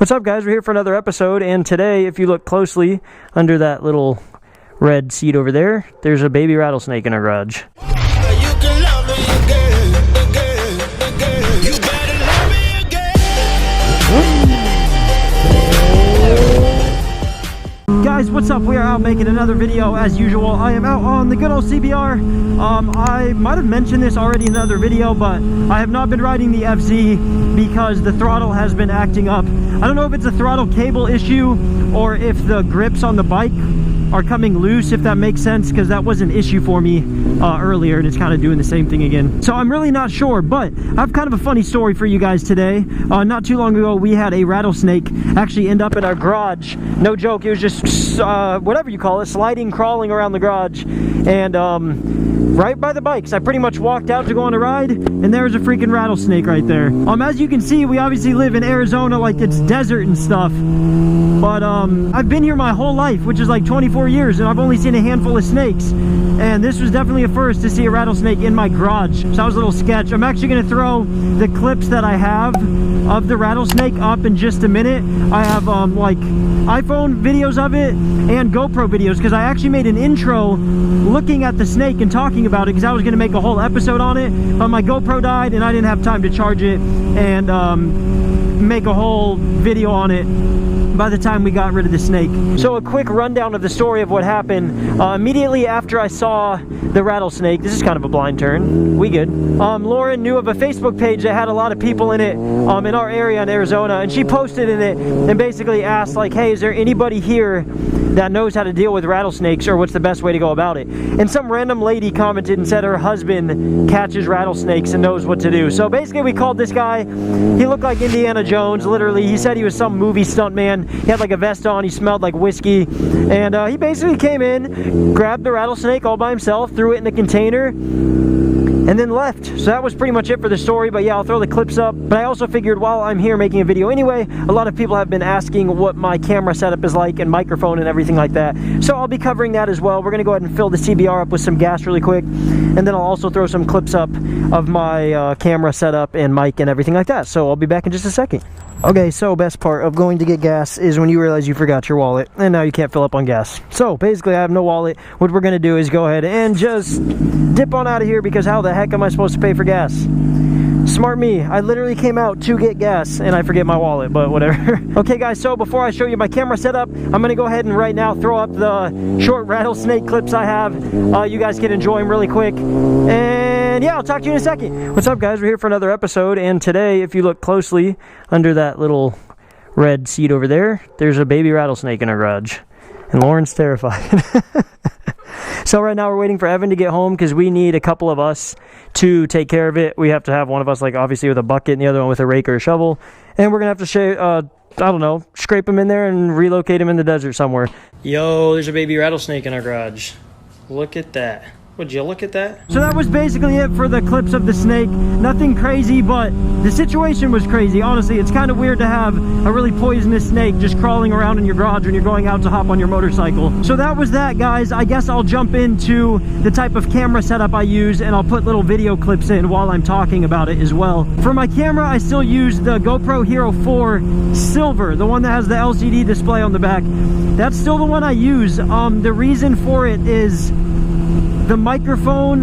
What's up, guys? We're here for another episode, and today, if you look closely under that little red seat over there, there's a baby rattlesnake in our garage. Guys, what's up? We are out making another video as usual. I am out on the good old CBR. I might have mentioned this already in another video, but I have not been riding the FZ because the throttle has been acting up. I don't know if it's a throttle cable issue or if the grips on the bike are coming loose, if that makes sense, because that was an issue for me earlier, and it's kind of doing the same thing again. So I'm really not sure, but I have kind of a funny story for you guys today. Not too long ago, we had a rattlesnake actually end up in our garage. No joke, it was just whatever you call it, sliding, crawling around the garage, and right by the bikes. I pretty much walked out to go on a ride, and there's a freaking rattlesnake right there. As you can see, we obviously live in Arizona, like it's desert and stuff, but I've been here my whole life, which is like 24 years, and I've only seen a handful of snakes, and this was definitely a first to see a rattlesnake in my garage. So that was a little sketch. I'm actually going to throw the clips that I have of the rattlesnake up in just a minute. I have like iPhone videos of it and GoPro videos, because I actually made an intro looking at the snake and talking about it, because I was going to make a whole episode on it, but my GoPro died and I didn't have time to charge it and make a whole video on it by the time we got rid of the snake. So a quick rundown of the story of what happened. Immediately after I saw the rattlesnake, this is kind of a blind turn, we good. Lauren knew of a Facebook page that had a lot of people in it in our area in Arizona, and she posted in it and basically asked like, hey, is there anybody here that knows how to deal with rattlesnakes, or what's the best way to go about it? And some random lady commented and said her husband catches rattlesnakes and knows what to do. So basically we called this guy. He looked like Indiana Jones, literally. He said he was some movie stuntman. He had like a vest on, he smelled like whiskey, and he basically came in, grabbed the rattlesnake all by himself, threw it in the container, and then left. So that was pretty much it for the story. But yeah, I'll throw the clips up. But I also figured while I'm here making a video anyway, a lot of people have been asking what my camera setup is like and microphone and everything like that. So I'll be covering that as well. We're going to go ahead and fill the CBR up with some gas really quick, and then I'll also throw some clips up of my camera setup and mic and everything like that. So I'll be back in just a second. Okay, so best part of going to get gas is when you realize you forgot your wallet and now you can't fill up on gas. So basically I have no wallet. What we're going to do is go ahead and just dip on out of here, because how the heck am I supposed to pay for gas? Smart me. I literally came out to get gas and I forget my wallet, but whatever. Okay guys, so before I show you my camera setup, I'm going to go ahead and right now throw up the short rattlesnake clips I have. You guys can enjoy them really quick. And yeah, I'll talk to you in a second. What's up, guys? We're here for another episode, and today, if you look closely under that little red seat over there, there's a baby rattlesnake in our garage, and Lauren's terrified. So right now we're waiting for Evan to get home, because we need a couple of us to take care of it. We have to have one of us, like, obviously with a bucket, and the other one with a rake or a shovel, and we're gonna have to I don't know, scrape him in there and relocate him in the desert somewhere. Yo, there's a baby rattlesnake in our garage. Look at that. Would you look at that? So that was basically it for the clips of the snake. Nothing crazy, but the situation was crazy. Honestly, it's kind of weird to have a really poisonous snake just crawling around in your garage when you're going out to hop on your motorcycle. So that was that, guys. I guess I'll jump into the type of camera setup I use, and I'll put little video clips in while I'm talking about it as well. For my camera, I still use the GoPro Hero 4 Silver, the one that has the LCD display on the back. That's still the one I use. The reason for it is the microphone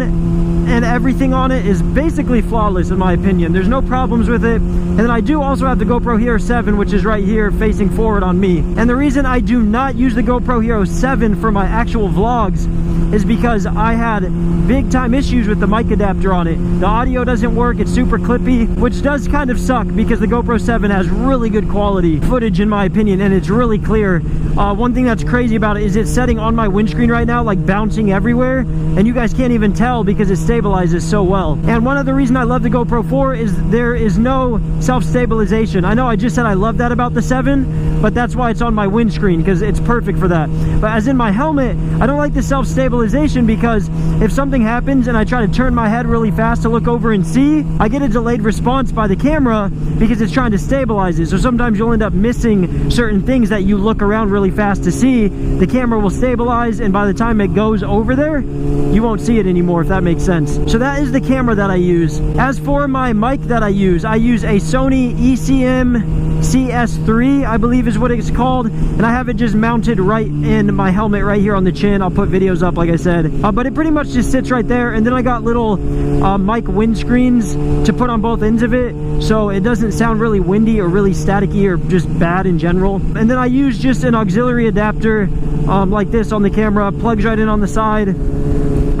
and everything on it is basically flawless in my opinion. There's no problems with it. And then I do also have the GoPro Hero 7, which is right here facing forward on me. And the reason I do not use the GoPro Hero 7 for my actual vlogs is because I had big time issues with the mic adapter on it. The audio doesn't work, it's super clippy, which does kind of suck because the GoPro 7 has really good quality footage in my opinion, and it's really clear. One thing that's crazy about it is it's setting on my windscreen right now, like bouncing everywhere, and you guys can't even tell because it stabilizes so well. And one other reason I love the GoPro 4 is there is no self-stabilization. I know I just said I love that about the 7, but that's why it's on my windscreen, because it's perfect for that. But as in my helmet, I don't like the self-stabilization, because if something happens and I try to turn my head really fast to look over and see, I get a delayed response by the camera because it's trying to stabilize it. So sometimes you'll end up missing certain things that you look around really fast to see. The camera will stabilize, and by the time it goes over there, you won't see it anymore, if that makes sense. So that is the camera that I use. As for my mic that I use a Sony ECM CS3, I believe is what it's called, and I have it just mounted right in my helmet right here on the chin. I'll put videos up, like I said, but it pretty much just sits right there. And then I got little mic windscreens to put on both ends of it, so it doesn't sound really windy or really staticky or just bad in general. And then I use just an auxiliary adapter like this on the camera, plugs right in on the side.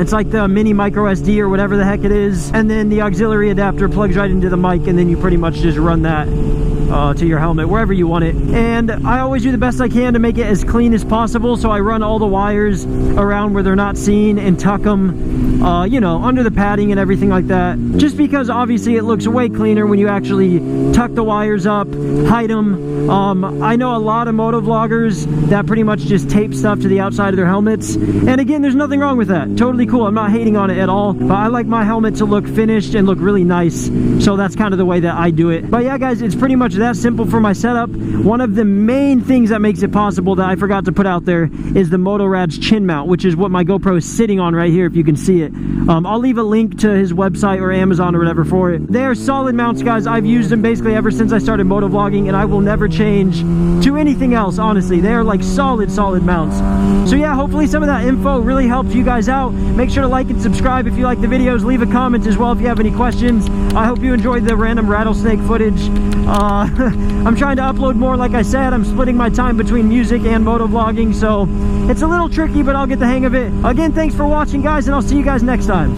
It's like the mini micro SD or whatever the heck it is, and then the auxiliary adapter plugs right into the mic, and then you pretty much just run that to your helmet wherever you want it. And I always do the best I can to make it as clean as possible, so I run all the wires around where they're not seen and tuck them you know, under the padding and everything like that, just because obviously it looks way cleaner when you actually tuck the wires up, hide them. I know a lot of motovloggers that pretty much just tape stuff to the outside of their helmets, and again, there's nothing wrong with that. Totally cool. I'm not hating on it at all, but I like my helmet to look finished and look really nice, so that's kind of the way that I do it. But yeah, guys, it's pretty much that simple for my setup. One of the main things that makes it possible that I forgot to put out there is the MotoRadds chin mount, which is what my GoPro is sitting on right here if you can see it. I'll leave a link to his website or Amazon or whatever for it. They are solid mounts, guys. I've used them basically ever since I started motovlogging, and I will never change to anything else, honestly. They are like solid mounts. So yeah, hopefully some of that info really helped you guys out. Make sure to like and subscribe if you like the videos. Leave a comment as well if you have any questions. I hope you enjoyed the random rattlesnake footage. I'm trying to upload more, like I said. I'm splitting my time between music and motovlogging, so it's a little tricky, but I'll get the hang of it. Again, thanks for watching, guys, and I'll see you guys next time.